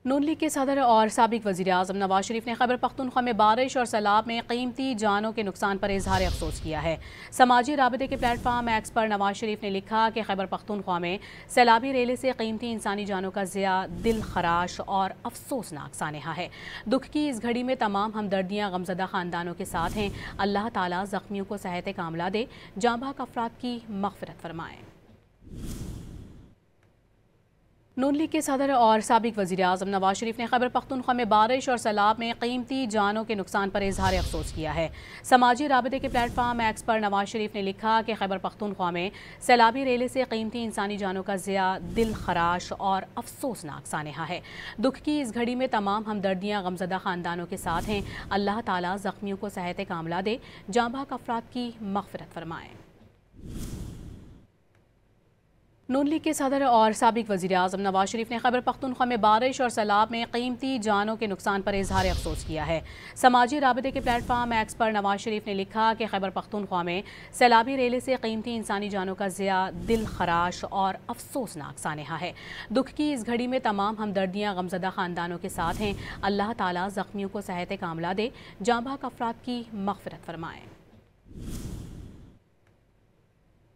نون league کے صدر اور سابق وزیر اعظم نواز شریف نے خیبر پختونخوا میں بارش اور سیلاب میں قیمتی جانوں کے نقصان پر اظہار افسوس کیا ہے۔ سماجی رابطے کے پلیٹ فارم ایکس پر نواز شریف نے لکھا کہ خیبر پختونخوا میں سیلابی ریلے سے قیمتی انسانی جانوں کا ضیاع دل خراش اور افسوسناک سانحہ ہے۔ دکھ کی اس گھڑی میں تمام ہمدردیاں غمزدہ خاندانوں کے ساتھ ہیں۔ اللہ تعالیٰ زخمیوں کو صحت کاملہ دے، جاں بحق افراد کی مغفرت فرمائے۔ نون لیگ کے صدر اور سابق وزیر اعظم نواز شریف نے خیبر پختونخوا میں بارش اور سیلاب میں قیمتی جانوں کے نقصان پر اظہار افسوس کیا ہے۔ سماجی رابطے کے پلیٹ فارم ایکس پر نواز شریف نے لکھا کہ خیبر پختونخوا میں سیلابی ریلے سے قیمتی انسانی جانوں کا ضیاع دل خراش اور افسوسناک سانحہ ہے۔ دکھ کی اس گھڑی میں تمام ہمدردیاں غمزدہ خاندانوں کے ساتھ ہیں۔ اللہ تعالیٰ زخمیوں کو صحت کاملہ دے، جاں بحق افراد کی مغفرت فرمائے۔ نون لیگ کے صدر اور سابق وزیر اعظم نواز شریف نے خیبر پختونخوا میں بارش اور سیلاب میں قیمتی جانوں کے نقصان پر اظہار افسوس کیا ہے۔ سماجی رابطے کے پلیٹ فارم ایکس پر نواز شریف نے لکھا کہ خیبر پختونخوا میں سیلابی ریلے سے قیمتی انسانی جانوں کا ضیاع دل خراش اور افسوسناک سانحہ ہے۔ دکھ کی اس گھڑی میں تمام ہمدردیاں غمزدہ خاندانوں کے ساتھ ہیں۔ اللہ تعالیٰ زخمیوں کو صحت کاملہ دے، جاں بحق افراد کی مغفرت فرمائے۔